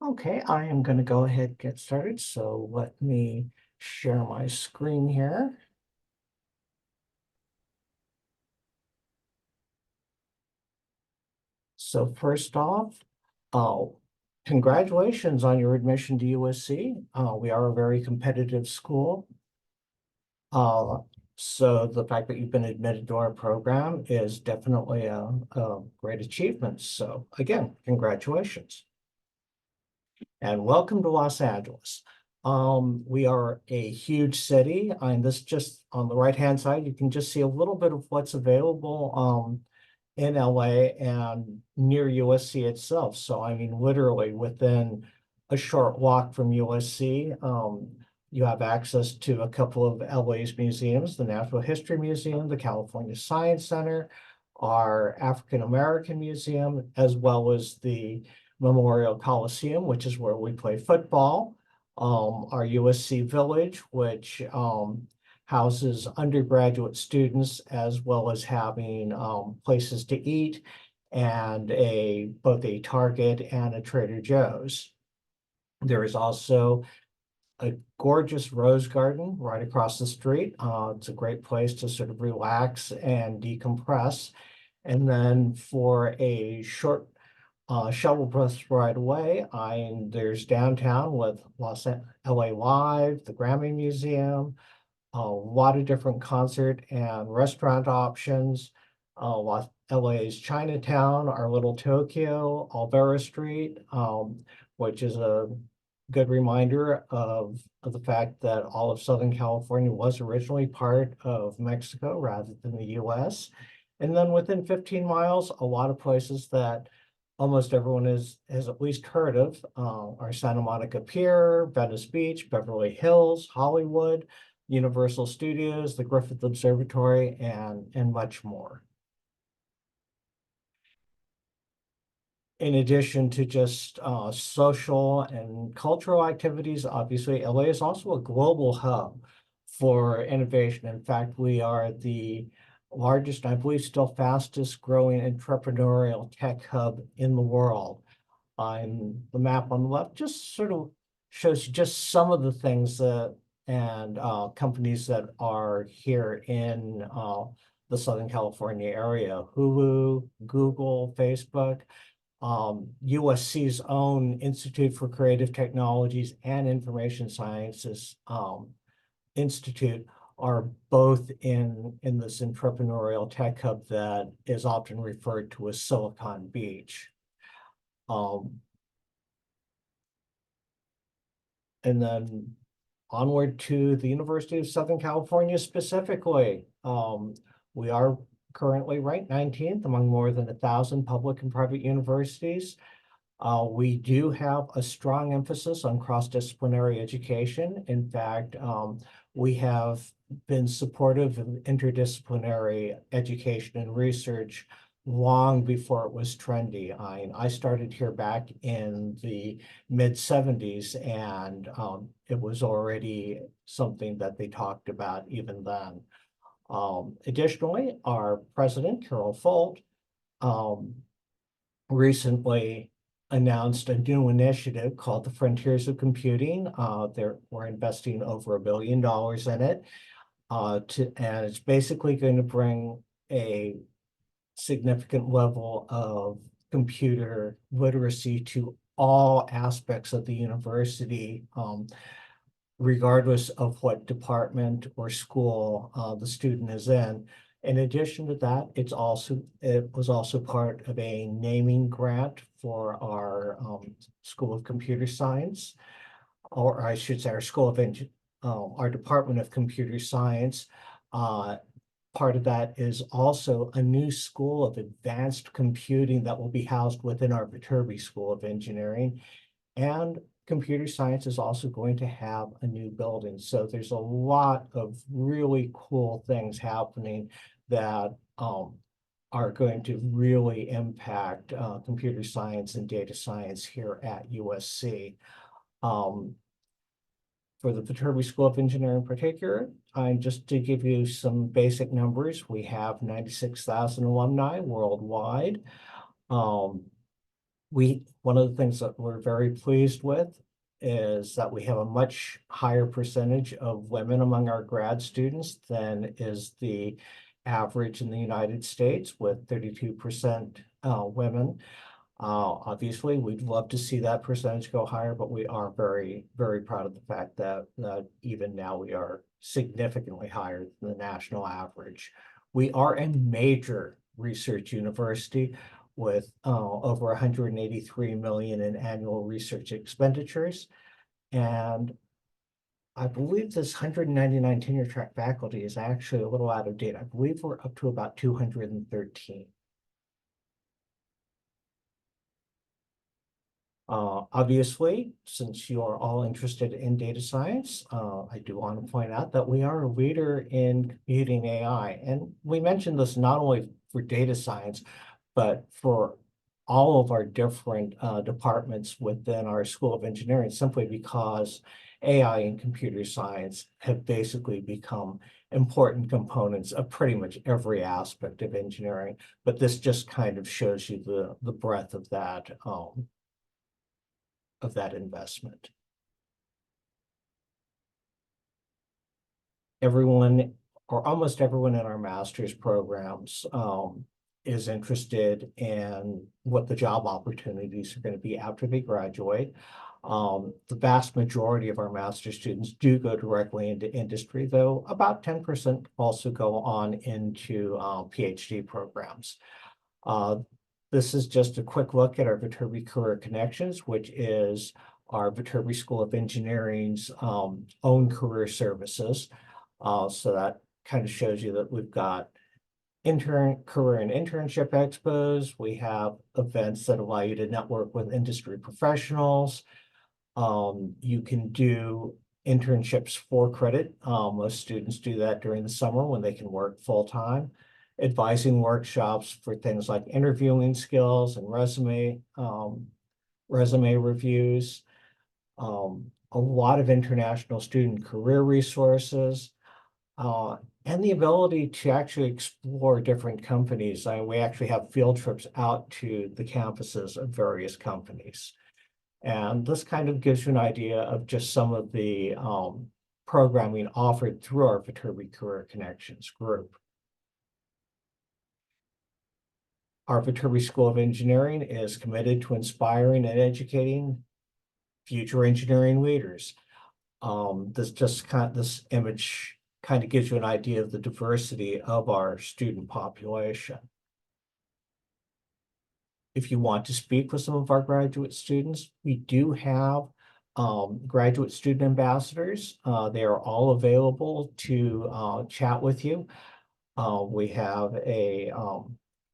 Okay, I am going to go ahead and get started. So let me share my screen here. So first off, uh, congratulations on your admission to USC. We are a very competitive school. Uh, so the fact that you've been admitted to our program is definitely a great achievement. So again, congratulations. And welcome to Los Angeles. We are a huge city, and this just on the right-hand side, you can just see a little bit of what's available in LA and near USC itself. So I mean, literally within a short walk from USC, you have access to a couple of LA's museums, the Natural History Museum, the California Science Center, our African American Museum, as well as the Memorial Coliseum, which is where we play football, our USC Village, which houses undergraduate students, as well as having places to eat, and both a Target and a Trader Joe's. There is also a gorgeous rose garden right across the street. It's a great place to sort of relax and decompress. And then for a short shuttle bus right away, there's downtown with LA Live, the Grammy Museum, a lot of different concert and restaurant options. LA's Chinatown, our little Tokyo, Alvera Street, which is a good reminder of the fact that all of Southern California was originally part of Mexico rather than the US. And then within 15 miles, a lot of places that almost everyone has at least heard of are Santa Monica Pier, Venice Beach, Beverly Hills, Hollywood, Universal Studios, the Griffith Observatory, and much more. In addition to just social and cultural activities, obviously LA is also a global hub for innovation. In fact, we are the largest, I believe, still fastest growing entrepreneurial tech hub in the world. And the map on the left just sort of shows you just some of the things that and companies that are here in the Southern California area: Hulu, Google, Facebook. USC's own Institute for Creative Technologies and Information Sciences Institute are both in this entrepreneurial tech hub that is often referred to as Silicon Beach. Um, and then onward to the University of Southern California specifically. We are currently ranked 19th among more than 1,000 public and private universities. We do have a strong emphasis on cross-disciplinary education. In fact, we have been supportive of interdisciplinary education and research long before it was trendy. I started here back in the mid-70s, and it was already something that they talked about even then. Additionally, our president, Carol Folt, recently announced a new initiative called the Frontiers of Computing. We're investing over $1 billion in it, and it's basically going to bring a significant level of computer literacy to all aspects of the university, regardless of what department or school the student is in. In addition to that, it was also part of a naming grant for our School of Computer Science, or I should say our our Department of Computer Science. Part of that is also a new school of advanced computing that will be housed within our Viterbi School of Engineering. And computer science is also going to have a new building. So there's a lot of really cool things happening that are going to really impact computer science and data science here at USC. For the Viterbi School of Engineering in particular, just to give you some basic numbers, we have 96,000 alumni worldwide. One of the things that we're very pleased with is that we have a much higher percentage of women among our grad students than is the average in the United States, with 32% women. Obviously, we'd love to see that percentage go higher, but we are very, very proud of the fact that even now we are significantly higher than the national average. We are a major research university with over 183 million in annual research expenditures. And I believe this 199 tenure track faculty is actually a little out of date. I believe we're up to about 213. Obviously, since you are all interested in data science, I do want to point out that we are a leader in computing AI. And we mentioned this not only for data science, but for all of our different departments within our School of Engineering, simply because AI and computer science have basically become important components of pretty much every aspect of engineering. But this just kind of shows you the breadth of that investment. Everyone, or almost everyone in our master's programs, is interested in what the job opportunities are going to be after they graduate. The vast majority of our master's students do go directly into industry, though about 10% also go on into PhD programs. This is just a quick look at our Viterbi Career Connections, which is our Viterbi School of Engineering's own career services. So that kind of shows you that we've got career and internship expos. We have events that allow you to network with industry professionals. You can do internships for credit. Most students do that during the summer when they can work full-time. Advising workshops for things like interviewing skills and resume reviews. A lot of international student career resources. And the ability to actually explore different companies. We actually have field trips out to the campuses of various companies. And this kind of gives you an idea of just some of the programming offered through our Viterbi Career Connections group. Our Viterbi School of Engineering is committed to inspiring and educating future engineering leaders. This image kind of gives you an idea of the diversity of our student population. If you want to speak with some of our graduate students, we do have graduate student ambassadors. They are all available to chat with you. We have a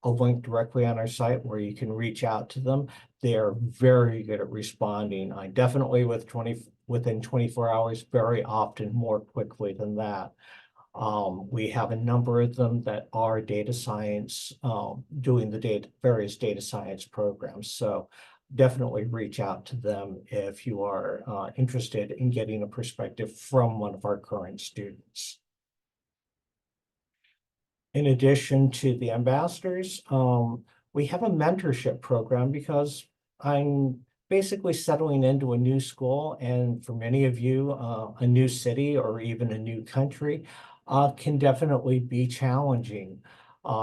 link directly on our site where you can reach out to them. They are very good at responding. Definitely within 24 hours, very often more quickly than that. We have a number of them that are data science, doing the various data science programs. So definitely reach out to them if you are interested in getting a perspective from one of our current students. In addition to the ambassadors, we have a mentorship program because I'm basically settling into a new school, and for many of you, a new city or even a new country can definitely be challenging.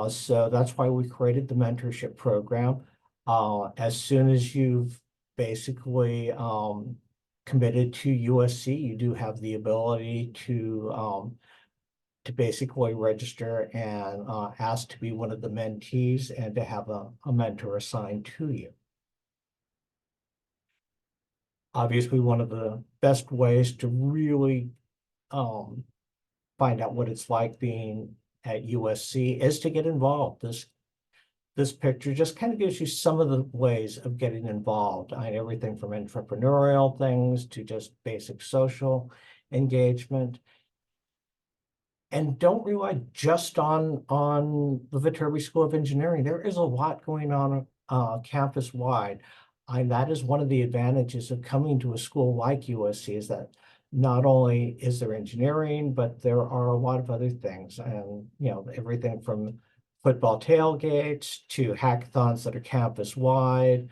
So that's why we created the mentorship program. As soon as you've basically committed to USC, you do have the ability to basically register and ask to be one of the mentees and to have a mentor assigned to you. Obviously, one of the best ways to really find out what it's like being at USC is to get involved. This picture just kind of gives you some of the ways of getting involved. Everything from entrepreneurial things to just basic social engagement. And don't rely just on the Viterbi School of Engineering. There is a lot going on campus-wide. That is one of the advantages of coming to a school like USC, is that not only is there engineering, but there are a lot of other things. And, everything from football tailgates to hackathons that are campus-wide,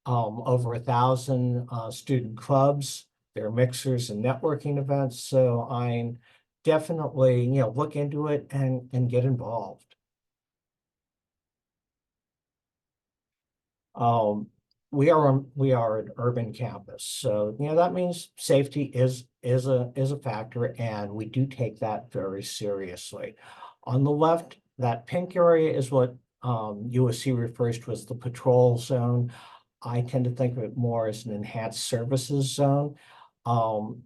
over 1,000 student clubs. There are mixers and networking events. So I'm definitely, look into it and get involved. Um, we are an urban campus, so that means safety is a factor, and we do take that very seriously. On the left, that pink area is what USC refers to as the patrol zone. I tend to think of it more as an enhanced services zone. Um,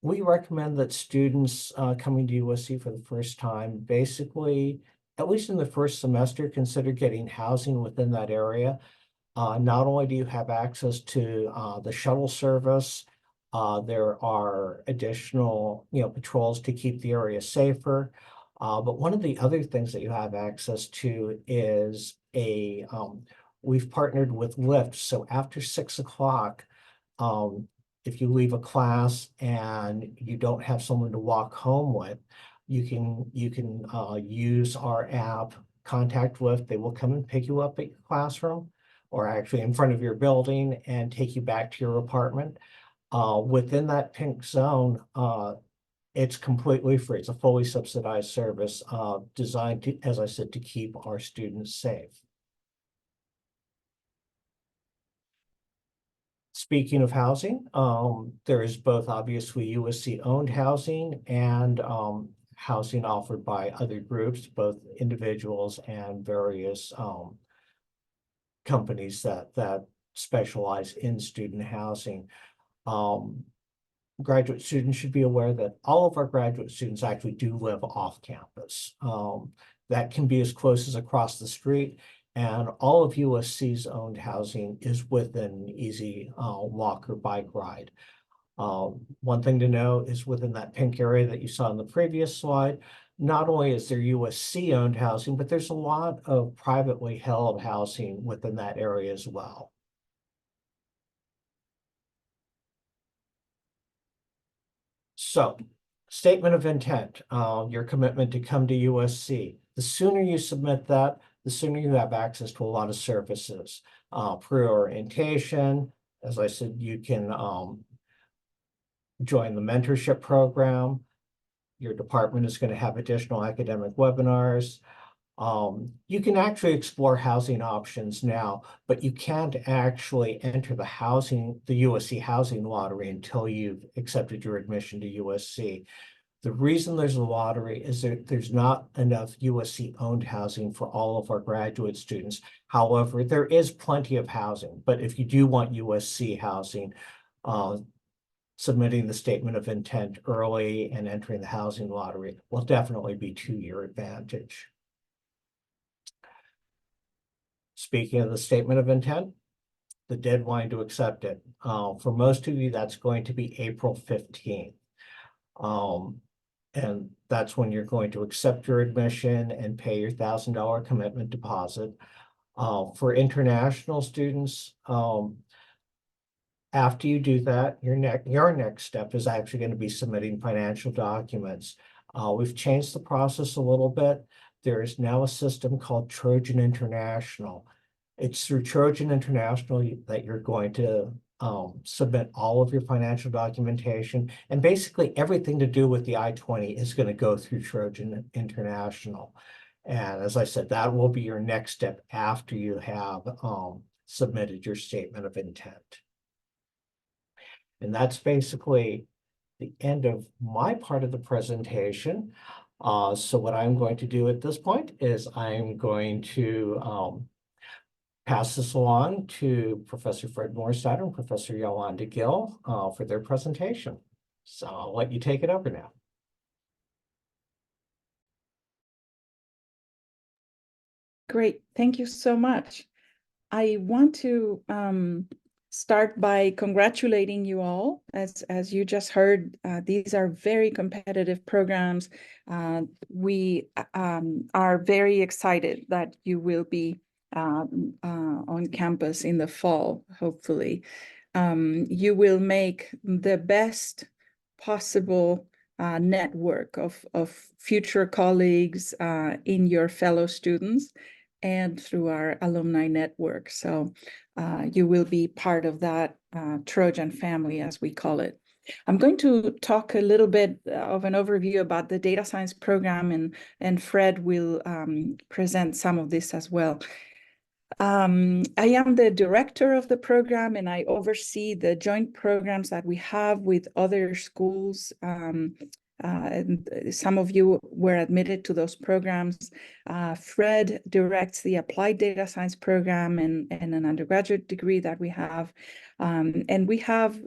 we recommend that students coming to USC for the first time, basically, at least in the first semester, consider getting housing within that area. Not only do you have access to the shuttle service, there are additional, patrols to keep the area safer. But one of the other things that you have access to is we've partnered with Lyft. So after 6 o'clock, um, if you leave a class and you don't have someone to walk home with, you can use our app, contact Lyft. They will come and pick you up at your classroom or actually in front of your building and take you back to your apartment. Within that pink zone, it's completely free. It's a fully subsidized service designed to, as I said, to keep our students safe. Speaking of housing, there is both obviously USC-owned housing and housing offered by other groups, both individuals and various companies that specialize in student housing. Graduate students should be aware that all of our graduate students actually do live off campus. That can be as close as across the street, and all of USC's owned housing is within easy walk or bike ride. One thing to know is within that pink area that you saw in the previous slide, not only is there USC owned housing, but there's a lot of privately held housing within that area as well. So, statement of intent, your commitment to come to USC. The sooner you submit that, the sooner you have access to a lot of services. Pre-orientation, as I said, you can join the mentorship program. Your department is going to have additional academic webinars. You can actually explore housing options now, but you can't actually enter the USC housing lottery until you've accepted your admission to USC. The reason there's a lottery is that there's not enough USC-owned housing for all of our graduate students. However, there is plenty of housing, but if you do want USC housing, submitting the statement of intent early and entering the housing lottery will definitely be to your advantage. Speaking of the statement of intent, the deadline to accept it. For most of you, that's going to be April 15th. And that's when you're going to accept your admission and pay your $1,000 commitment deposit. For international students, after you do that, your next step is actually going to be submitting financial documents. We've changed the process a little bit. There is now a system called Trojan International. It's through Trojan International that you're going to submit all of your financial documentation, and basically everything to do with the I-20 is going to go through Trojan International. And as I said, that will be your next step after you have submitted your statement of intent. And that's basically the end of my part of the presentation. So what I'm going to do at this point is I'm going to pass this along to Professor Fred Morsteiner and Professor Yolanda Gill for their presentation. So I'll let you take it over now. Great, thank you so much. I want to start by congratulating you all. As you just heard, these are very competitive programs. We are very excited that you will be on campus in the fall, hopefully. You will make the best possible network of future colleagues in your fellow students. and through our alumni network. So you will be part of that Trojan family, as we call it. I'm going to talk a little bit of an overview about the data science program, and Fred will present some of this as well. I am the director of the program, and I oversee the joint programs that we have with other schools. And some of you were admitted to those programs. Fred directs the applied data science program and an undergraduate degree that we have. And we have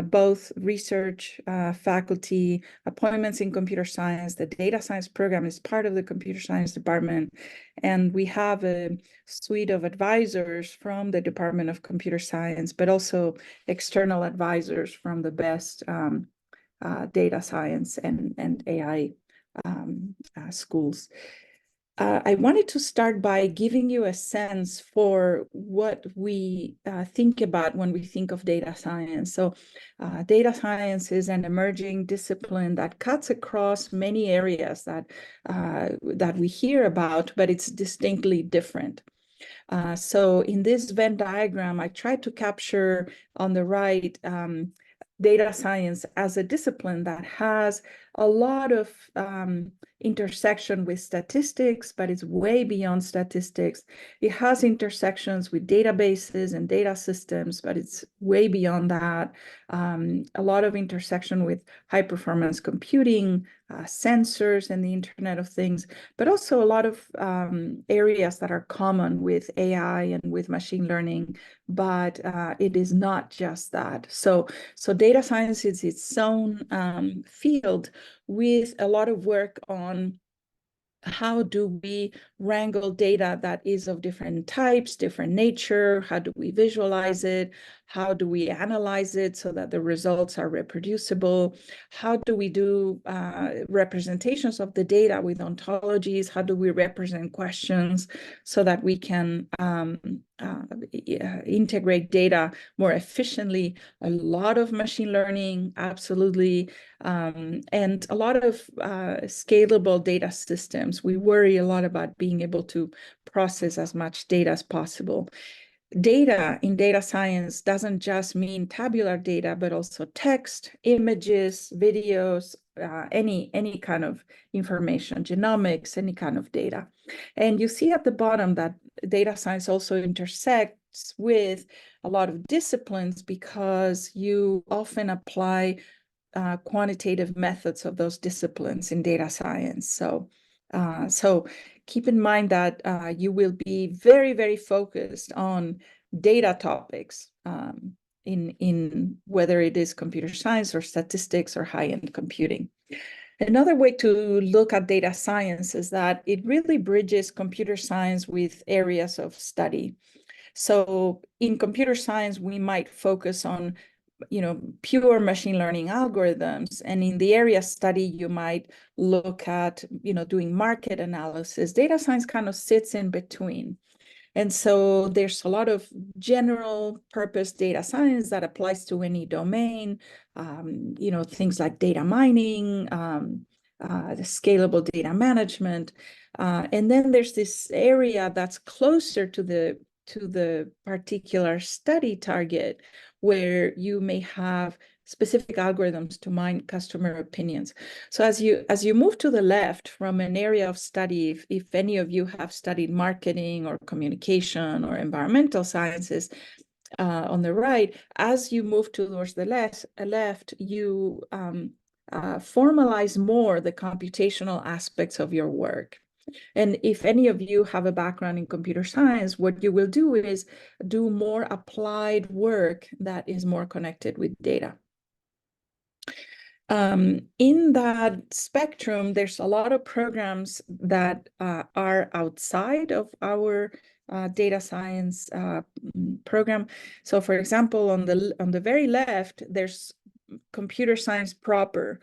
both research faculty appointments in computer science. The data science program is part of the computer science department. And we have a suite of advisors from the Department of Computer Science, but also external advisors from the best data science and AI schools. I wanted to start by giving you a sense for what we think about when we think of data science. So data science is an emerging discipline that cuts across many areas that we hear about, but it's distinctly different. So in this Venn diagram, I tried to capture on the right data science as a discipline that has a lot of intersection with statistics, but it's way beyond statistics. It has intersections with databases and data systems, but it's way beyond that. A lot of intersection with high performance computing, sensors, and the Internet of Things, but also a lot of areas that are common with AI and with machine learning, but it is not just that. So data science is its own field with a lot of work on how do we wrangle data that is of different types, different nature? How do we visualize it? How do we analyze it so that the results are reproducible? How do we do representations of the data with ontologies? How do we represent questions so that we can integrate data more efficiently? A lot of machine learning, absolutely. And a lot of scalable data systems. We worry a lot about being able to process as much data as possible. Data in data science doesn't just mean tabular data, but also text, images, videos, any kind of information, genomics, any kind of data. And you see at the bottom that data science also intersects with a lot of disciplines because you often apply quantitative methods of those disciplines in data science. So keep in mind that you will be very, very focused on data topics in whether it is computer science or statistics or high-end computing. Another way to look at data science is that it really bridges computer science with areas of study. So in computer science, we might focus on pure machine learning algorithms. And in the area study, you might look at, doing market analysis. Data science kind of sits in between. And so there's a lot of general purpose data science that applies to any domain, things like data mining, the scalable data management. And then there's this area that's closer to the particular study target, where you may have specific algorithms to mine customer opinions. So as you move to the left from an area of study, if any of you have studied marketing or communication or environmental sciences, on the right, as you move towards the left, you formalize more the computational aspects of your work. And if any of you have a background in computer science, what you will do is do more applied work that is more connected with data. In that spectrum, there's a lot of programs that are outside of our data science program. So for example, on the very left, there's computer science proper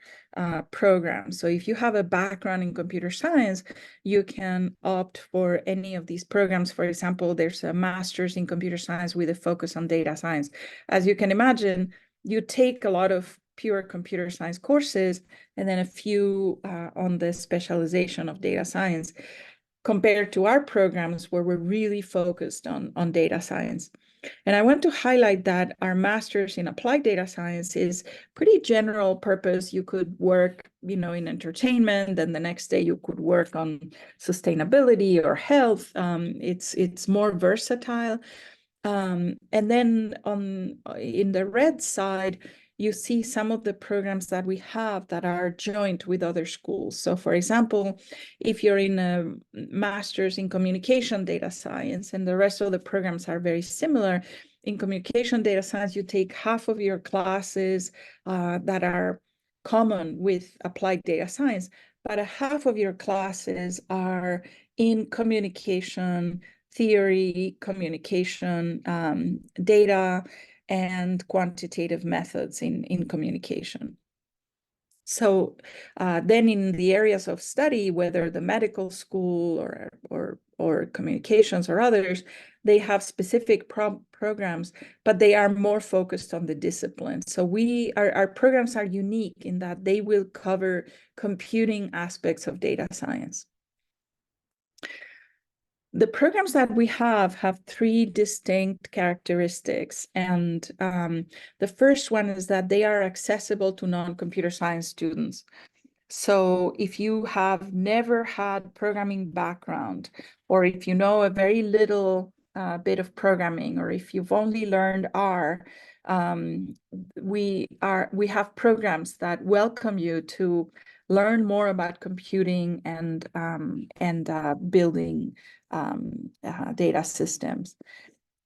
program. So if you have a background in computer science, you can opt for any of these programs. For example, there's a master's in computer science with a focus on data science. As you can imagine, you take a lot of pure computer science courses and then a few on the specialization of data science. compared to our programs where we're really focused on data science. And I want to highlight that our master's in applied data science is pretty general purpose. You could work, in entertainment, and the next day you could work on sustainability or health. It's more versatile. And then in the red side, you see some of the programs that we have that are joint with other schools. So for example, if you're in a master's in communication data science and the rest of the programs are very similar, in communication data science, you take half of your classes that are common with applied data science, but a half of your classes are in communication theory, communication, data, and quantitative methods in communication. So then in the areas of study, whether the medical school or communications or others, they have specific programs, but they are more focused on the discipline. So our programs are unique in that they will cover computing aspects of data science. The programs that we have three distinct characteristics. And the first one is that they are accessible to non-computer science students. So if you have never had programming background, or if you know a very little bit of programming, or if you've only learned R, we have programs that welcome you to learn more about computing and building data systems.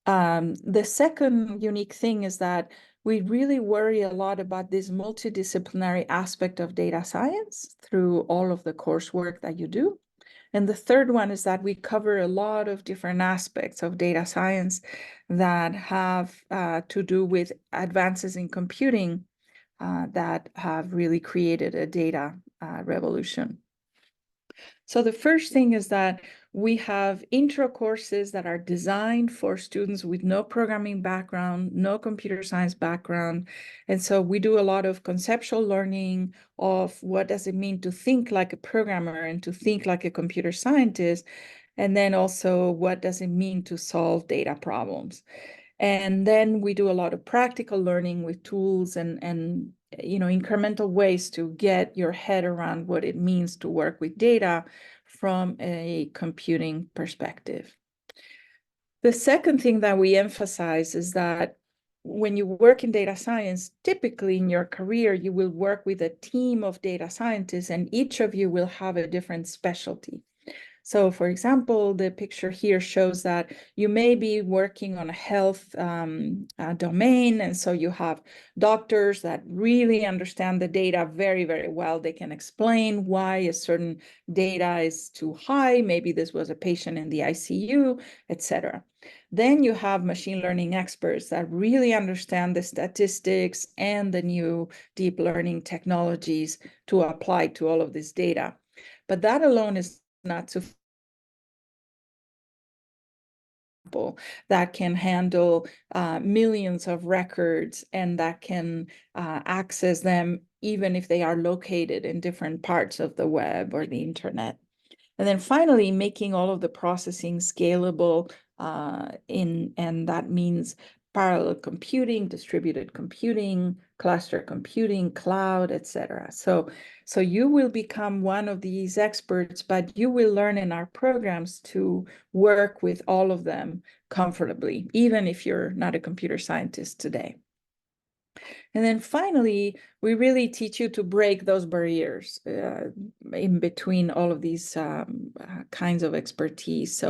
The second unique thing is that we really worry a lot about this multidisciplinary aspect of data science through all of the coursework that you do. And the third one is that we cover a lot of different aspects of data science that have to do with advances in computing that have really created a data revolution. So the first thing is that we have intro courses that are designed for students with no programming background, no computer science background. And so we do a lot of conceptual learning of what does it mean to think like a programmer and to think like a computer scientist. And then also what does it mean to solve data problems. And then we do a lot of practical learning with tools and incremental ways to get your head around what it means to work with data from a computing perspective. The second thing that we emphasize is that when you work in data science, typically in your career, you will work with a team of data scientists, and each of you will have a different specialty. So for example, the picture here shows that you may be working on a health domain. And so you have doctors that really understand the data very, very well. They can explain why a certain data is too high. Maybe this was a patient in the ICU, etc. Then you have machine learning experts that really understand the statistics and the new deep learning technologies to apply to all of this data. But that alone is not sufficient. That can handle millions of records and that can access them even if they are located in different parts of the web or the internet. And then finally, making all of the processing scalable and that means parallel computing, distributed computing, cluster computing, cloud, etc. So you will become one of these experts, but you will learn in our programs to work with all of them comfortably, even if you're not a computer scientist today. And then finally, we really teach you to break those barriers in between all of these kinds of expertise.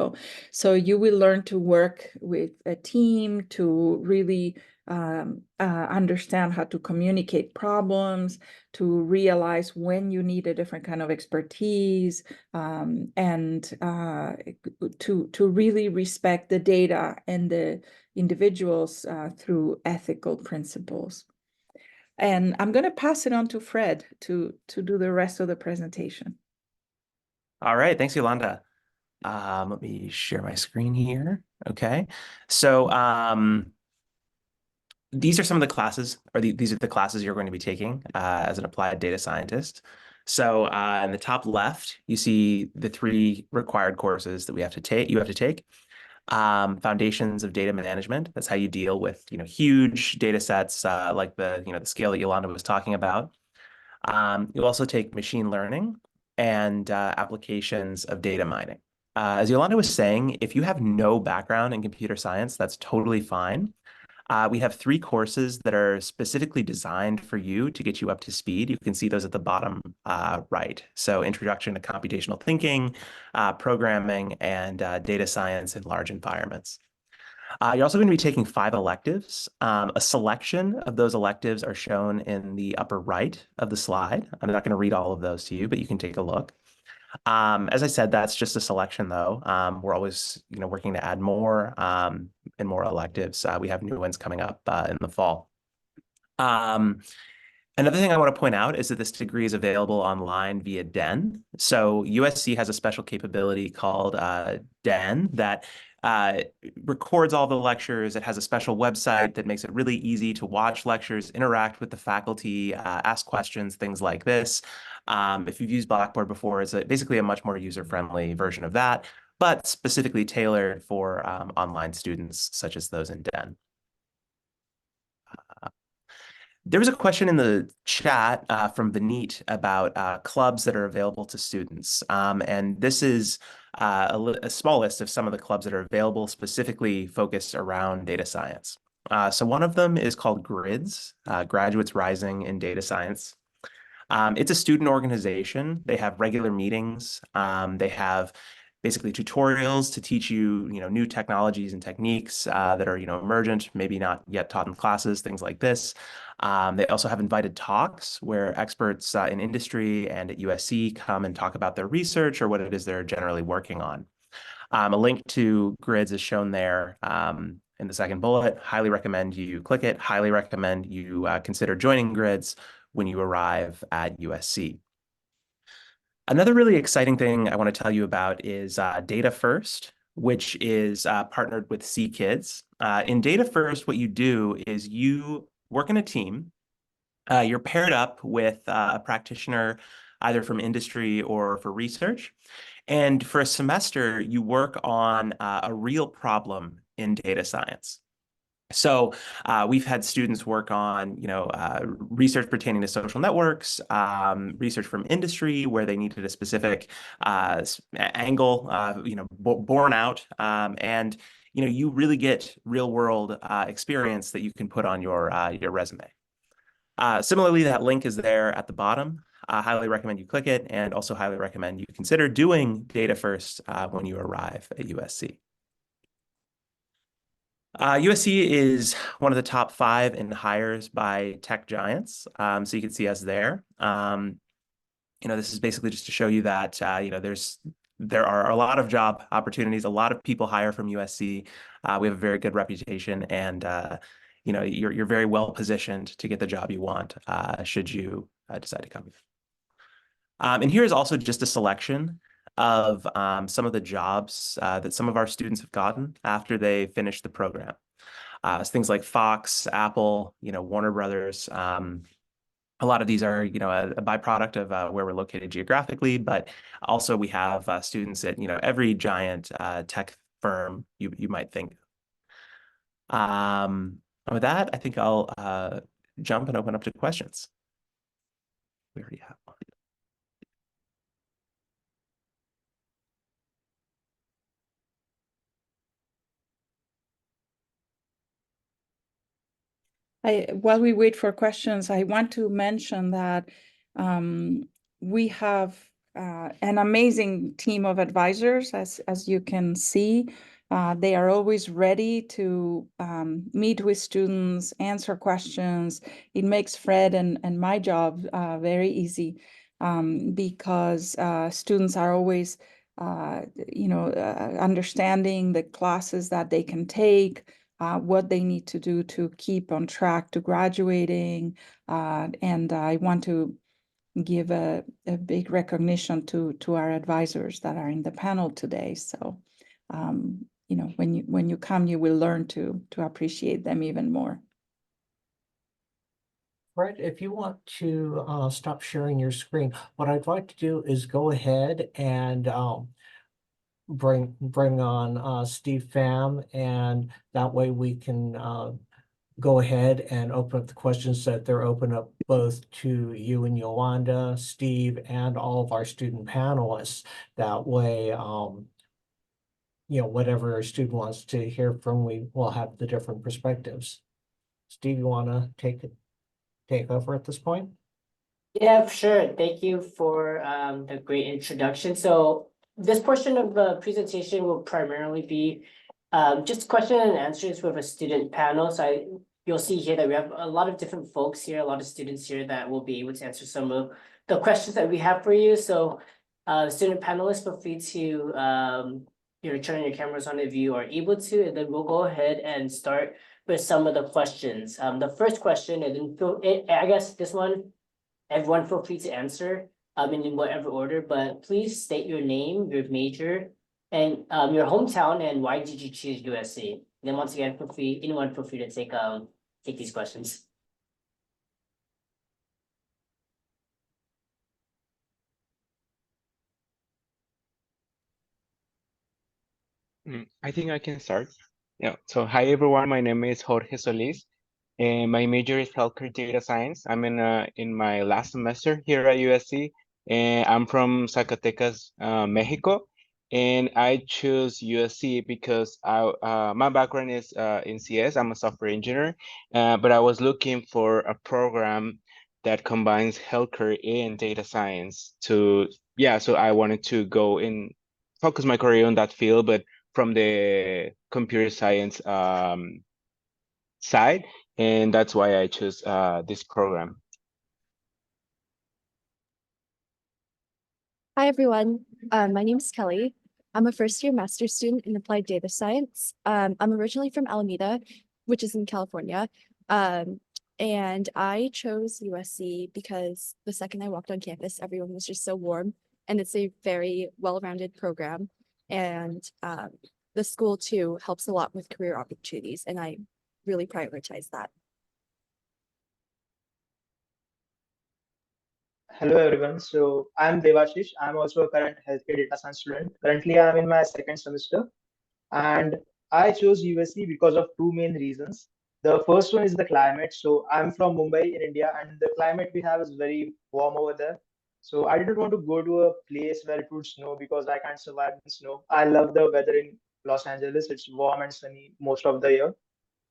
So you will learn to work with a team to really understand how to communicate problems, to realize when you need a different kind of expertise, and to really respect the data and the individuals through ethical principles. And I'm going to pass it on to Fred to do the rest of the presentation. All right, thanks, Yolanda. Let me share my screen here. Okay, so these are some of the classes, or these are the classes you're going to be taking as an applied data scientist. So in the top left, you see the 3 required courses that we have to take. You have to take. Foundations of data management. That's how you deal with, huge data sets like the scale that Yolanda was talking about. You'll also take machine learning and applications of data mining. As Yolanda was saying, if you have no background in computer science, that's totally fine. We have 3 courses that are specifically designed for you to get you up to speed. You can see those at the bottom right. So Introduction to Computational Thinking, Programming, and Data Science in Large Environments. You're also going to be taking 5 electives. A selection of those electives are shown in the upper right of the slide. I'm not going to read all of those to you, but you can take a look. As I said, that's just a selection, though. We're always, working to add more and more electives. We have new ones coming up in the fall. Another thing I want to point out is that this degree is available online via DEN. So USC has a special capability called DEN that records all the lectures. It has a special website that makes it really easy to watch lectures, interact with the faculty, ask questions, things like this. If you've used Blackboard before, it's basically a much more user-friendly version of that, but specifically tailored for online students such as those in DEN. There was a question in the chat from Vineet about clubs that are available to students. And this is a small list of some of the clubs that are available, specifically focused around data science. So one of them is called GRIDS, Graduates Rising in Data Science. It's a student organization. They have regular meetings. They have basically tutorials to teach you, new technologies and techniques that are, emergent, maybe not yet taught in classes, things like this. They also have invited talks where experts in industry and at USC come and talk about their research or what it is they're generally working on. A link to GRIDS is shown there in the second bullet. Highly recommend you click it. Highly recommend you consider joining GRIDS when you arrive at USC. Another really exciting thing I want to tell you about is Data First, which is partnered with C-Kids. In Data First, what you do is you work in a team. You're paired up with a practitioner, either from industry or for research. And for a semester, you work on a real problem in data science. So we've had students work on, research pertaining to social networks, research from industry where they needed a specific angle, borne out, and you really get real world experience that you can put on your resume. Similarly, that link is there at the bottom. I highly recommend you click it, and also highly recommend you consider doing Data First when you arrive at USC. USC is one of the top 5 in hires by tech giants. So you can see us there. This is basically just to show you that, there are a lot of job opportunities. A lot of people hire from USC. We have a very good reputation, and you're very well positioned to get the job you want should you decide to come. And here's also just a selection of some of the jobs that some of our students have gotten after they finished the program. Things like Fox, Apple, Warner Brothers. A lot of these are, a byproduct of where we're located geographically, but also we have students at, every giant tech firm you might think. With that, I think I'll jump and open up to questions. We already have one. While we wait for questions, I want to mention that we have an amazing team of advisors, as you can see. They are always ready to meet with students, answer questions. It makes Fred and my job very easy because students are always, understanding the classes that they can take, what they need to do to keep on track to graduating. And I want to give a big recognition to our advisors that are in the panel today. So, when you come, you will learn to appreciate them even more. Brett, if you want to stop sharing your screen, what I'd like to do is go ahead and bring on Steve Pham, and that way we can go ahead and open up the questions that they're open up both to you and Yolanda, Steve, and all of our student panelists. That way, whatever a student wants to hear from, we will have the different perspectives. Steve, you want to take over at this point? Yeah, sure. Thank you for the great introduction. So this portion of the presentation will primarily be just question and answers with a student panel. So you'll see here that we have a lot of different folks here, a lot of students here that will be able to answer some of the questions that we have for you. So student panelists, feel free to turn on your cameras on if you are able to, and then we'll go ahead and start with some of the questions. The first question, and then I guess this one, everyone feel free to answer in whatever order, but please state your name, your major, and your hometown, and why did you choose USC? And then once again, anyone feel free to take these questions. I think I can start. Yeah. So hi everyone, my name is Jorge Solis, and my major is healthcare data science. I'm in my last semester here at USC, and I'm from Zacatecas, Mexico. And I chose USC because my background is in CS. I'm a software engineer, but I was looking for a program that combines healthcare and data science so I wanted to go and focus my career on that field, but from the computer science side, and that's why I chose this program. Hi, everyone. My name is Kelly. I'm a first-year master's student in applied data science. I'm originally from Alameda, which is in California. And I chose USC because the second I walked on campus, everyone was just so warm, and it's a very well-rounded program. And the school, too, helps a lot with career opportunities, and I really prioritize that. Hello everyone. So I'm Devashish. I'm also a current healthcare data science student. Currently, I'm in my second semester, and I chose USC because of two main reasons. The first one is the climate. So I'm from Mumbai in India, and the climate we have is very warm over there. So I didn't want to go to a place where it would snow because I can't survive in snow. I love the weather in Los Angeles. It's warm and sunny most of the year.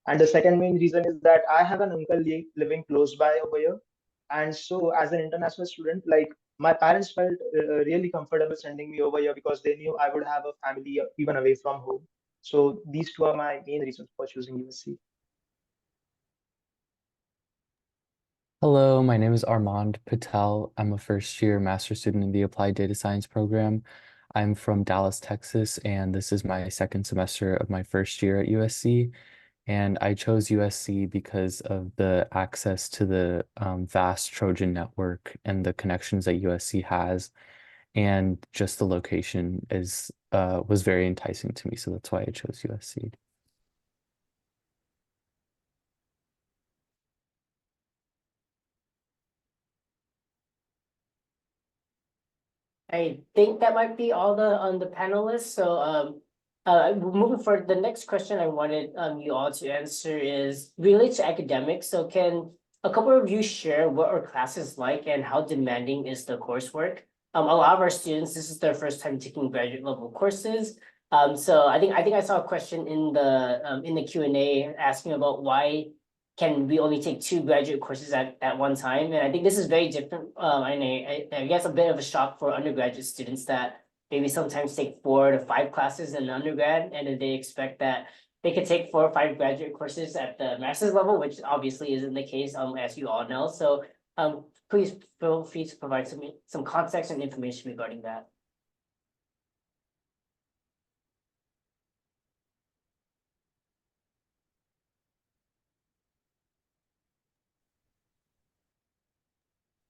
And the second main reason is that I have an uncle living close by over here. And so, as an international student, like my parents felt really comfortable sending me over here because they knew I would have a family even away from home. So, these two are my main reasons for choosing USC. Hello, my name is Armand Patel. I'm a first-year master's student in the Applied Data Science program. I'm from Dallas, Texas, and this is my second semester of my first year at USC. And I chose USC because of the access to the vast Trojan network and the connections that USC has, and just the location was very enticing to me, so that's why I chose USC. I think that might be all on the panelists. So moving forward, the next question I wanted you all to answer is related to academics. So can a couple of you share what our class is like and how demanding is the coursework? A lot of our students, this is their first time taking graduate level courses. So I think I saw a question in the Q&A asking about why can we only take 2 graduate courses at one time? And I think this is very different. And I guess a bit of a shock for undergraduate students that maybe sometimes take 4 to 5 classes in undergrad, and then they expect that they could take 4 or 5 graduate courses at the master's level, which obviously isn't the case, as you all know. So please feel free to provide some context and information regarding that.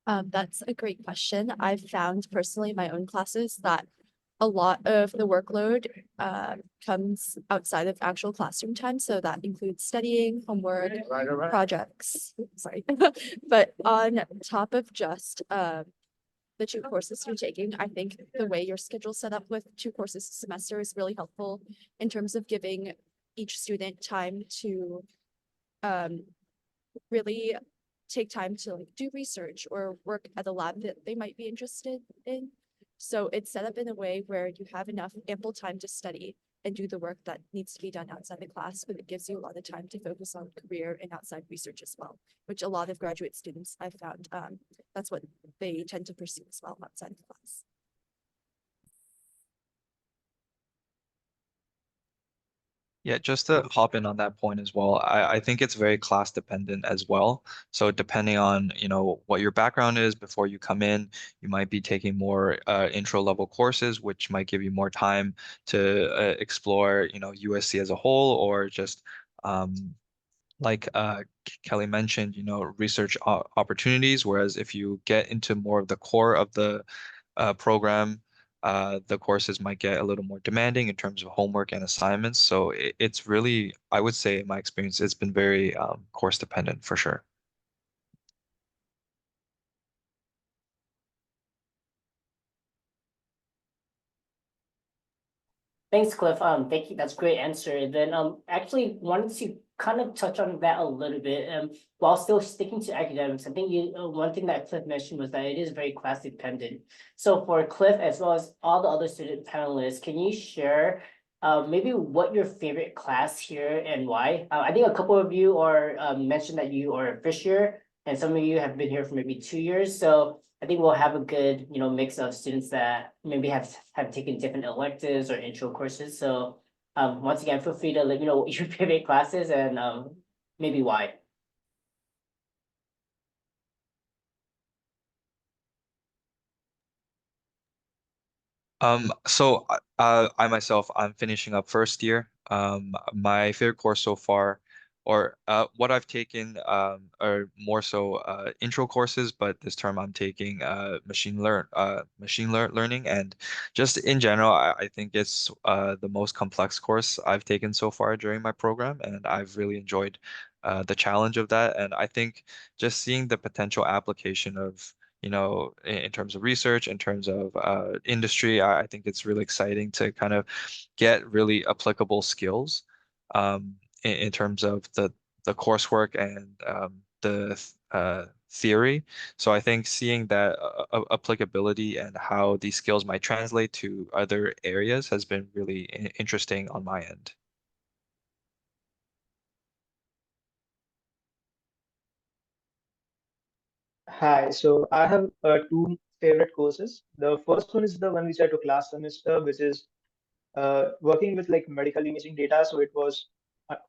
That's a great question. I've found personally in my own classes that a lot of the workload comes outside of actual classroom time. So that includes studying, homework, projects, sorry. But on top of just the 2 courses you're taking, I think the way your schedule's set up with 2 courses a semester is really helpful in terms of giving each student time to really take time to like do research or work at a lab that they might be interested in. So it's set up in a way where you have enough ample time to study and do the work that needs to be done outside the class, but it gives you a lot of time to focus on career and outside research as well, which a lot of graduate students I've found, that's what they tend to pursue as well outside of class. Yeah, just to hop in on that point as well, I think it's very class dependent as well. So depending on, what your background is before you come in, you might be taking more intro level courses, which might give you more time to explore, USC as a whole, or just like Kelly mentioned, research opportunities. Whereas if you get into more of the core of the program, the courses might get a little more demanding in terms of homework and assignments. So it's really, I would say, in my experience, it's been very course dependent for sure. Thanks, Cliff. Thank you. That's a great answer. And then, actually wanted to kind of touch on that a little bit. While still sticking to academics, I think one thing that Cliff mentioned was that it is very class dependent. So for Cliff, as well as all the other student panelists, can you share maybe what your favorite class here and why? I think a couple of you are mentioned that you are a first year, and some of you have been here for maybe 2 years. So I think we'll have a good, mix of students that maybe have taken different electives or intro courses. So once again, feel free to let me know what your favorite classes and maybe why. So I myself, I'm finishing up first year. My favorite course so far, or what I've taken, are more so intro courses, but this term I'm taking learning, and just in general, I think it's the most complex course I've taken so far during my program, and I've really enjoyed the challenge of that. And I think just seeing the potential application of in terms of research, in terms of industry, I think it's really exciting to kind of get really applicable skills in terms of the coursework and the theory. So I think seeing that applicability and how these skills might translate to other areas has been really interesting on my end. Hi, so I have 2 favorite courses. The first one is the one which I took last semester, which is working with like medical imaging data. So it was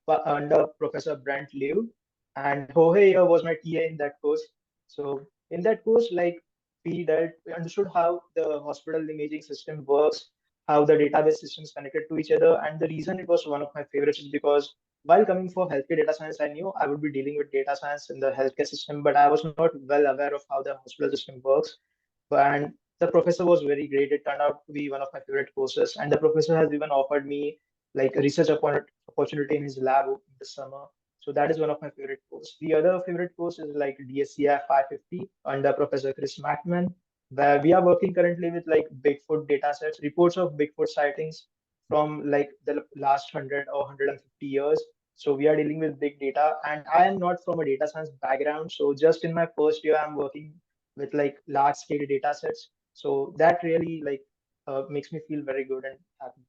under Professor Brent Liu, and Jorge here was my TA in that course. So in that course, like we understood how the hospital imaging system works, how the database systems connected to each other, and the reason it was one of my favorites is because while coming for healthcare data science, I knew I would be dealing with data science in the healthcare system, but I was not well aware of how the hospital system works. And the professor was very great. It turned out to be one of my favorite courses. And the professor has even offered me like a research opportunity in his lab this summer. So that is one of my favorite courses. The other favorite course is like DSCI 550 under Professor Chris Mackman, where we are working currently with like Bigfoot data sets, reports of Bigfoot sightings from like the last 100 or 150 years. So we are dealing with big data, and I am not from a data science background. So just in my first year, I'm working with like large scale data sets. So that really like makes me feel very good and happy.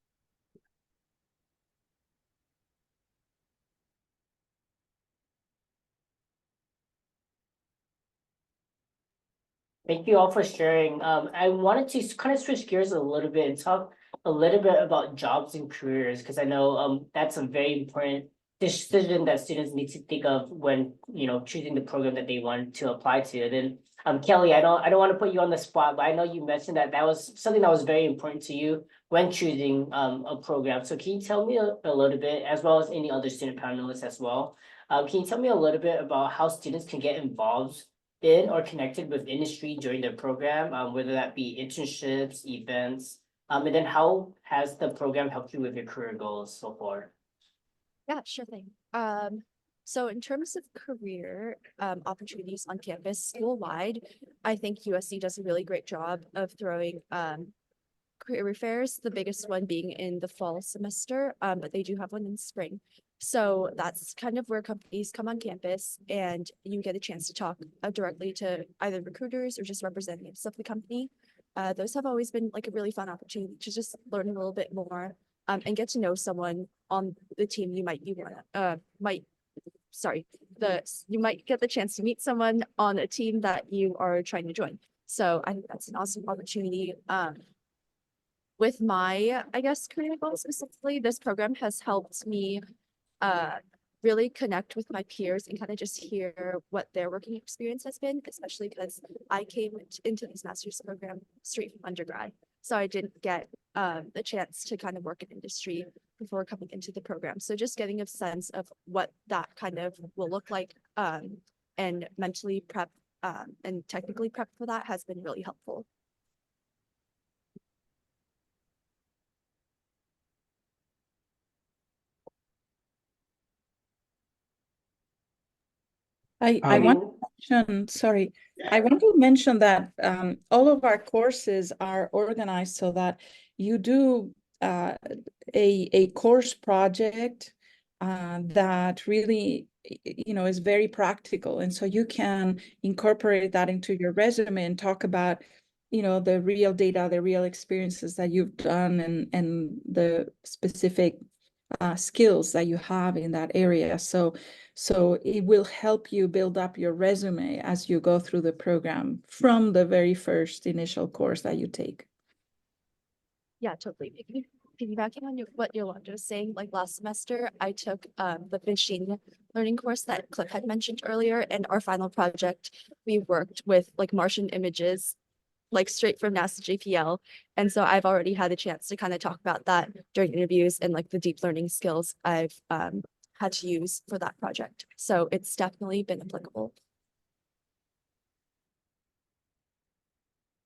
Thank you all for sharing. I wanted to kind of switch gears a little bit and talk a little bit about jobs and careers, because I know that's a very important decision that students need to think of when choosing the program that they want to apply to. And then Kelly, I don't want to put you on the spot, but I know you mentioned that was something that was very important to you when choosing a program. So can you tell me a little bit, as well as any other student panelists as well? Can you tell me a little bit about how students can get involved in or connected with industry during their program, whether that be internships, events, And then how has the program helped you with your career goals so far? Yeah, sure thing. So in terms of career opportunities on campus school-wide, I think USC does a really great job of throwing career fairs, the biggest one being in the fall semester, but they do have one in spring. So that's kind of where companies come on campus and you get a chance to talk directly to either recruiters or just representatives of the company. Those have always been like a really fun opportunity to just learn a little bit more and get to know someone on the team you might you might get the chance to meet someone on a team that you are trying to join. So I think that's an awesome opportunity. With my, I guess, career goals specifically, this program has helped me really connect with my peers and kind of just hear what their working experience has been, especially because I came into this master's program straight from undergrad. So I didn't get the chance to kind of work in industry before coming into the program. So just getting a sense of what that kind of will look like and mentally prep and technically prep for that has been really helpful. I want to mention, sorry, I want to mention that all of our courses are organized so that you do a course project that really, is very practical. And so you can incorporate that into your resume and talk about, the real data, the real experiences that you've done and the specific skills that you have in that area. So it will help you build up your resume as you go through the program from the very first initial course that you take. Yeah, totally. Piggybacking on what Yolanda was saying, like last semester, I took the machine learning course that Cliff had mentioned earlier, and our final project, we worked with like Martian images, like straight from NASA JPL. And so I've already had a chance to kind of talk about that during interviews and like the deep learning skills I've had to use for that project. So it's definitely been applicable.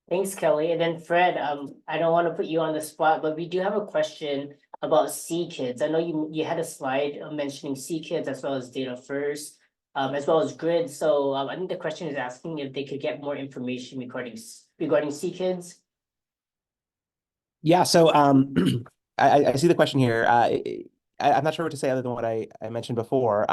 Thanks, Kelly. And then Fred, I don't want to put you on the spot, but we do have a question about C kids. I know you had a slide mentioning C kids as well as data first, as well as grid. So I think the question is asking if they could get more information regarding C kids. Yeah, so I see the question here. I'm not sure what to say other than what I mentioned before.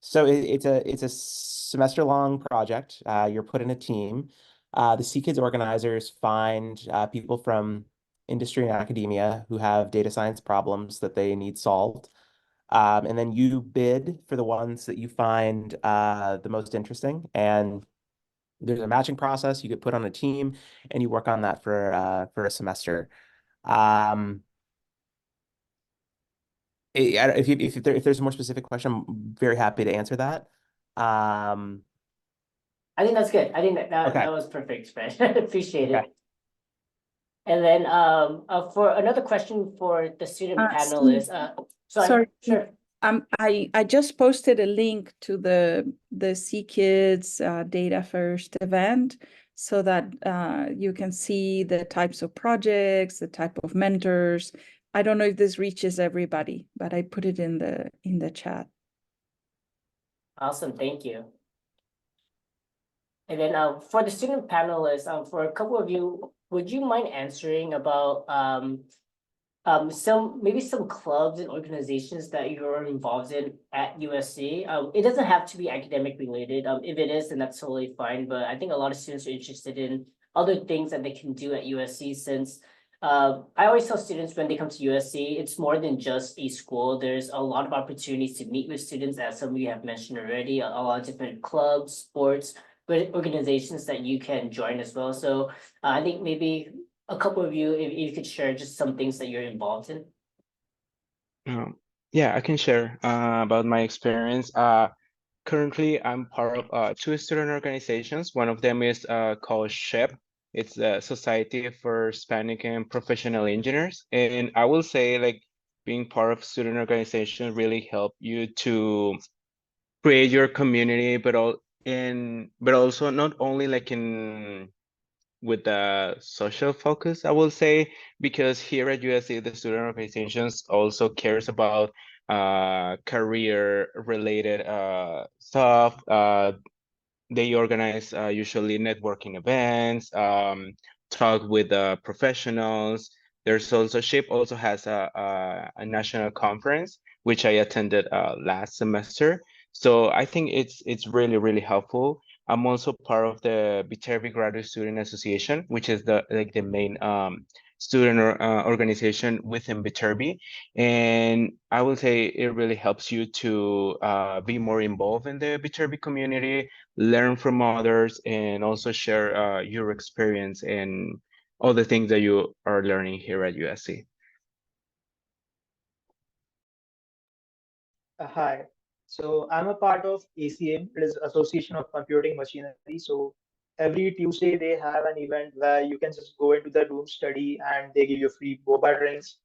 So it's a semester long project. You're put in a team. The C Kids organizers find people from industry and academia who have data science problems that they need solved. And then you bid for the ones that you find the most interesting. And there's a matching process. You get put on a team and you work on that for a semester. If there's a more specific question, I'm very happy to answer that. I think that's good. I think that Okay. was perfect, Fred. Appreciate Okay. it. And then for another question for the student Steve, panelists. sorry. Sure. I just posted a link to the C Kids Data First event so that you can see the types of projects, the type of mentors. I don't know if this reaches everybody, but I put it in the chat. Awesome, thank you. And then for the student panelists, for a couple of you, would you mind answering about maybe some clubs and organizations that you're involved in at USC? It doesn't have to be academic related. If it is, then that's totally fine. But I think a lot of students are interested in other things that they can do at USC since I always tell students when they come to USC, it's more than just a school. There's a lot of opportunities to meet with students, as some of you have mentioned already, a lot of different clubs, sports, but organizations that you can join as well. So I think maybe a couple of you, if you could share just some things that you're involved in. Yeah, I can share about my experience. Currently, I'm part of two student organizations. One of them is called SHIP. It's the Society for Hispanic and Professional Engineers. And I will say, like, being part of student organization really help you to create your community, but also not only like in with the social focus, I will say, because here at USC, the student organizations also cares about career related stuff. They organize usually networking events, talk with professionals. There's also SHIP also has a national conference, which I attended last semester. So I think it's really helpful. I'm also part of the Viterbi Graduate Student Association, which is the main student organization within Viterbi. And I will say it really helps you to be more involved in the Viterbi community, learn from others, and also share your experience and all the things that you are learning here at USC. Hi. So I'm a part of ACM, it is Association of Computing Machinery. So every Tuesday they have an event where you can just go into the room, study, and they give you free boba drinks.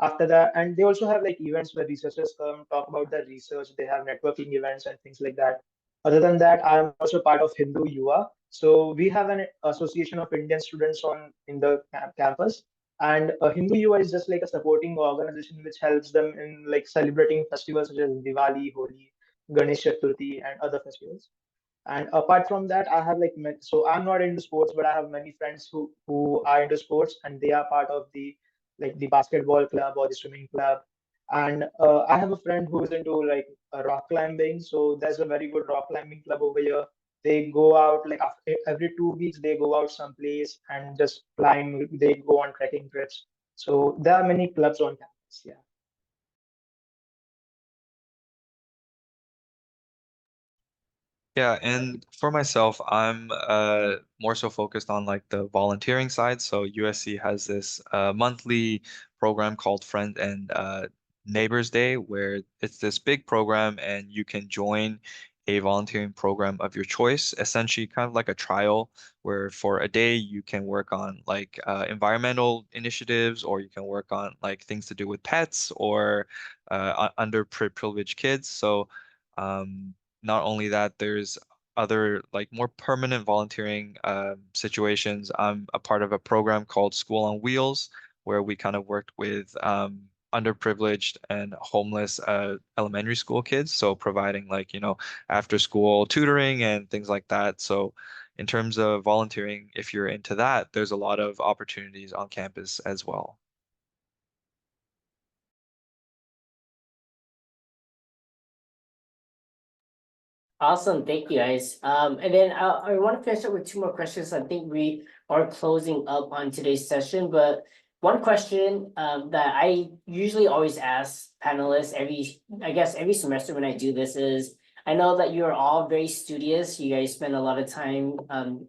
After that, and they also have like events where researchers come talk about their research. They have networking events and things like that. Other than that, I'm also part of Hindu Yuva. So we have an association of Indian students on in the campus, and Hindu Yuva is just like a supporting organization which helps them in like celebrating festivals such as Diwali, Holi, Ganesh Chaturthi, and other festivals. And apart from that, I have like so I'm not into sports, but I have many friends who are into sports, and they are part of the like the basketball club or the swimming club. And I have a friend who is into like rock climbing. So there's a very good rock climbing club over here. They go out like after, every 2 weeks they go out someplace and just climb. They go on trekking trips. So there are many clubs on campus. Yeah. Yeah, and for myself, I'm more so focused on like the volunteering side. So USC has this monthly program called Friend and Neighbors Day, where it's this big program and you can join a volunteering program of your choice, essentially kind of like a trial where for a day you can work on like environmental initiatives, or you can work on like things to do with pets or underprivileged kids. So um not only that, there's other like more permanent volunteering situations. I'm a part of a program called School on Wheels, where we kind of worked with underprivileged and homeless elementary school kids. So providing like, after school tutoring and things like that. So in terms of volunteering, if you're into that, there's a lot of opportunities on campus as well. Awesome, thank you guys. And then I want to finish up with two more questions. I think we are closing up on today's session, but one question that I usually always ask panelists I guess every semester when I do this is, I know that you are all very studious. You guys spend a lot of time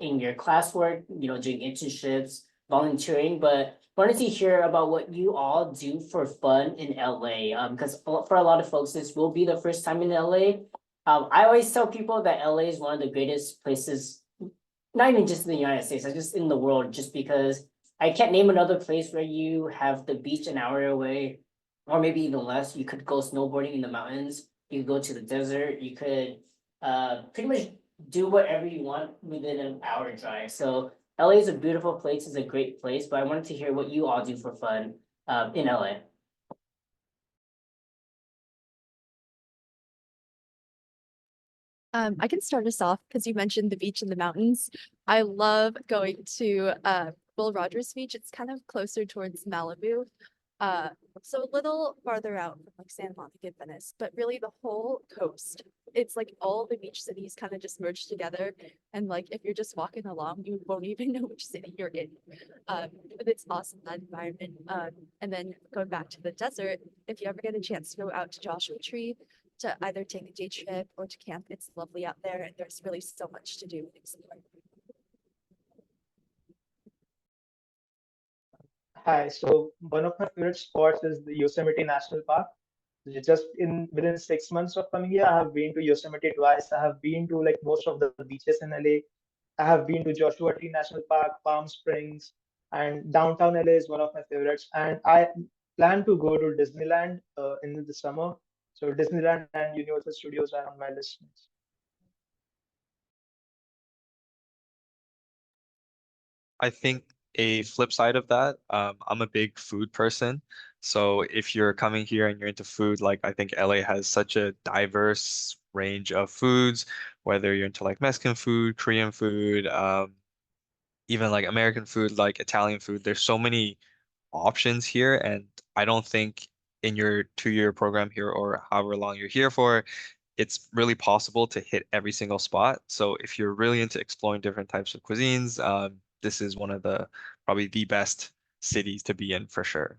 in your classwork, doing internships, volunteering, but wanted to hear about what you all do for fun in LA. Because for a lot of folks, this will be the first time in LA. I always tell people that LA is one of the greatest places, not even just in the United States, just in the world, just because I can't name another place where you have the beach an hour away, or maybe even less. You could go snowboarding in the mountains, you could go to the desert, you could pretty much do whatever you want within an hour drive. So LA is a beautiful place, it's a great place, but I wanted to hear what you all do for fun in LA. I can start us off because you mentioned the beach and the mountains. I love going to Will Rogers Beach. It's kind of closer towards Malibu. Uh, so a little farther out from like Santa Monica and Venice, but really the whole coast. It's like all the beach cities kind of just merged together. And like if you're just walking along, you won't even know which city you're in. But it's awesome, that environment. And then going back to the desert, if you ever get a chance to go out to Joshua Tree, to either take a day trip or to camp. It's lovely out there, and there's really so much to do and explore. Hi. So one of my favorite spots is the Yosemite National Park. Just in within 6 months of coming here, I have been to Yosemite twice. I have been to like most of the beaches in LA. I have been to Joshua Tree National Park, Palm Springs, and downtown LA is one of my favorites. And I plan to go to Disneyland in the summer. So Disneyland and Universal Studios are on my list next. I think a flip side of that, I'm a big food person. So if you're coming here and you're into food, like I think LA has such a diverse range of foods, whether you're into like Mexican food, Korean food, even like American food, like Italian food. There's so many options here, and I don't think in your 2-year program here or however long you're here for, it's really possible to hit every single spot. So if you're really into exploring different types of cuisines, this is one of the probably the best cities to be in for sure.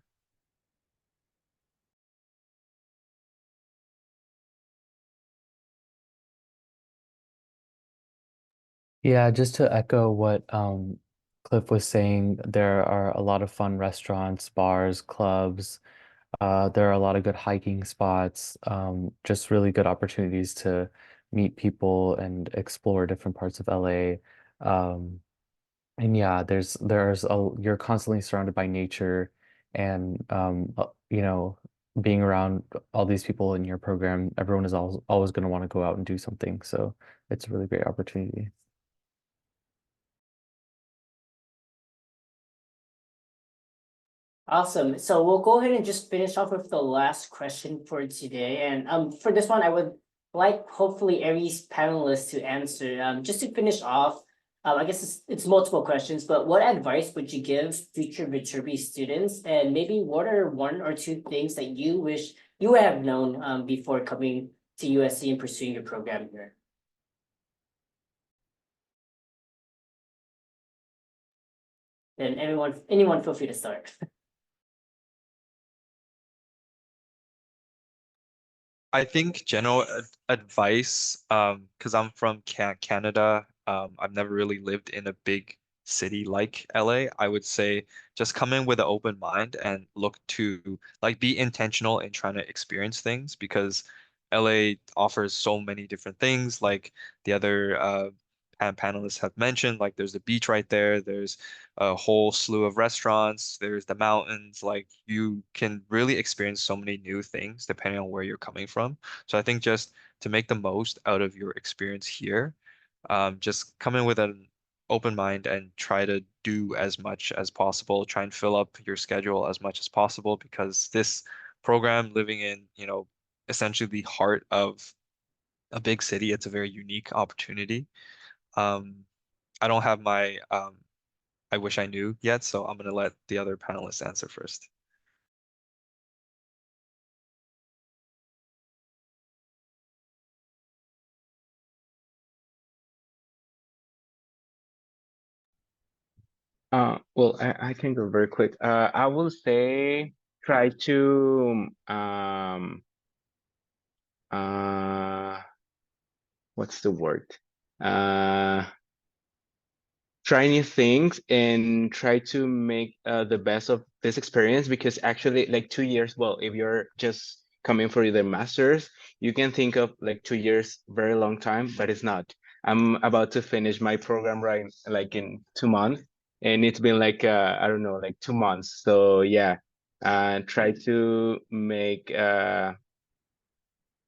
Yeah, just to echo what Cliff was saying, there are a lot of fun restaurants, bars, clubs. There are a lot of good hiking spots, just really good opportunities to meet people and explore different parts of LA. Um, and yeah, you're constantly surrounded by nature and being around all these people in your program, everyone is always going to want to go out and do something. So it's a really great opportunity. Awesome. So we'll go ahead and just finish off with the last question for today. And for this one, I would like hopefully every panelist to answer. Just to finish off, I guess it's multiple questions, but what advice would you give future Viterbi students? And maybe what are 1 or 2 things that you wish you would have known before coming to USC and pursuing your program here? And anyone feel free to start. I think general advice, because I'm from Canada, I've never really lived in a big city like LA. I would say just come in with an open mind and look to like be intentional in trying to experience things because LA offers so many different things. Like the other panelists have mentioned, like there's the beach right there, there's a whole slew of restaurants, there's the mountains, like you can really experience so many new things depending on where you're coming from. So I think just to make the most out of your experience here, just come in with an open mind and try to do as much as possible. Try and fill up your schedule as much as possible because this program living in, essentially the heart of a big city, it's a very unique opportunity. Um, I don't have my I wish I knew yet, so I'm gonna let the other panelists answer first. Well, I can go very quick. I will say try to uh what's the word? Uh try new things and try to make the best of this experience because actually like 2 years, well, if you're just coming for the masters, you can think of like 2 years very long time, but it's not. I'm about to finish my program right like in 2 months, and it's been like I don't know, like 2 months. So yeah, try to make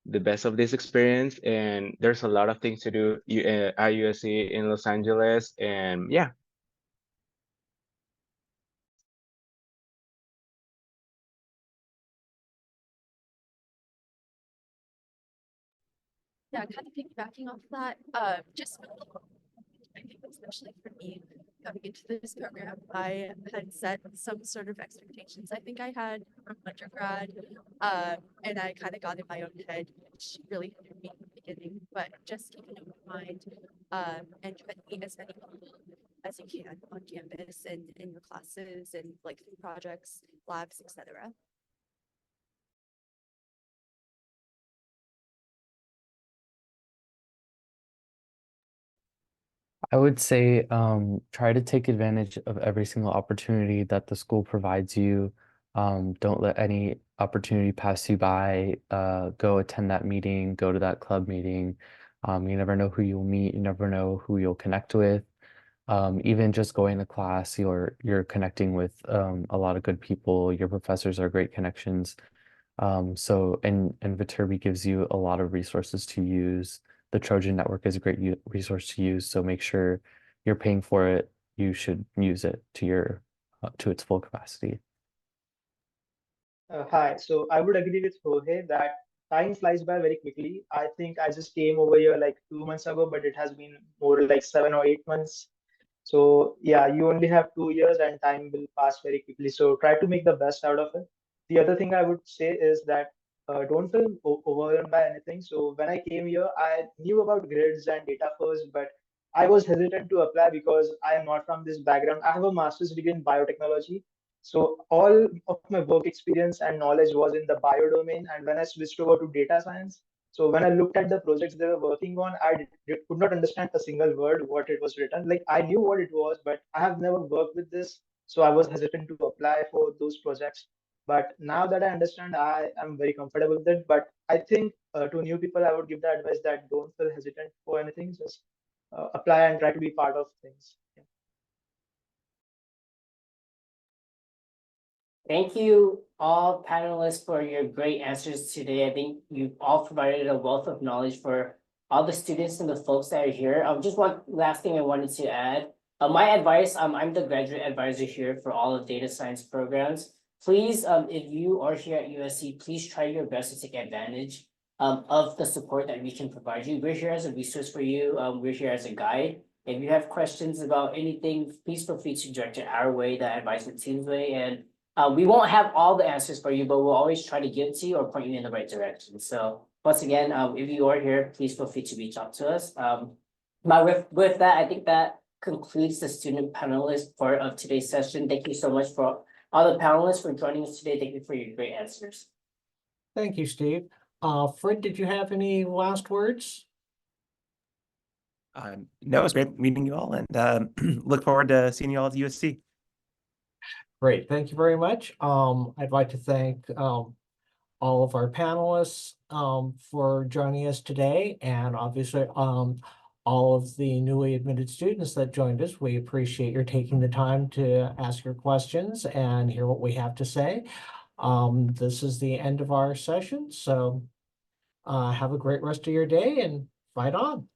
the best of this experience, and there's a lot of things to do at USC in Los Angeles, and yeah. Yeah, kind of piggybacking off that, just I think especially for me coming into this program, I had set some sort of expectations. I think I had from undergrad, and I kind of got in my own head, which really hindered me in the beginning. But just keep an open mind, and try to meet as many people as you can on campus and in your classes and like through projects, labs, etc. I would say try to take advantage of every single opportunity that the school provides you. Don't let any opportunity pass you by. Go attend that meeting, go to that club meeting. You never know who you'll meet, you never know who you'll connect with. Even just going to class, you're connecting with a lot of good people. Your professors are great connections. And Viterbi gives you a lot of resources to use. The Trojan Network is a great resource to use, so make sure you're paying for it you should use it to its full capacity. Hi, so I would agree with Jorge that time flies by very quickly. I think I just came over here like 2 months ago, but it has been more like 7 or 8 months. So yeah, you only have 2 years and time will pass very quickly. So try to make the best out of it. The other thing I would say is that don't feel overwhelmed by anything. So when I came here, I knew about grids and data first, but I was hesitant to apply because I am not from this background. I have a master's degree in biotechnology. So all of my work experience and knowledge was in the bio domain. And when I switched over to data science, so when I looked at the projects they were working on, could not understand a single word what it was written. Like I knew what it was, but I have never worked with this, so I was hesitant to apply for those projects. But now that I understand, I am very comfortable with it. But I think to new people, I would give the advice that don't feel hesitant for anything. Just apply and try to be part of things. Yeah. Thank you all panelists for your great answers today. I think you've all provided a wealth of knowledge for all the students and the folks that are here. Just one last thing I wanted to add. My advice, I'm the graduate advisor here for all of data science programs. Please, if you are here at USC, please try your best to take advantage of the support that we can provide you. We're here as a resource for you. We're here as a guide. If you have questions about anything, please feel free to direct it our way, the advisement team's way, and we won't have all the answers for you, but we'll always try to give to you or point you in the right direction. So once again, if you are here, please feel free to reach out to us. But with that, I think that concludes the student panelist part of today's session. Thank you so much for all the panelists for joining us today. Thank you for your great answers. Thank you, Steve. Fred, did you have any last words? No, it was great meeting you all, and look forward to seeing you all at the USC. Great, thank you very much. I'd like to thank all of our panelists for joining us today, and obviously all of the newly admitted students that joined us. We appreciate your taking the time to ask your questions and hear what we have to say. This is the end of our session, so have a great rest of your day and fight on.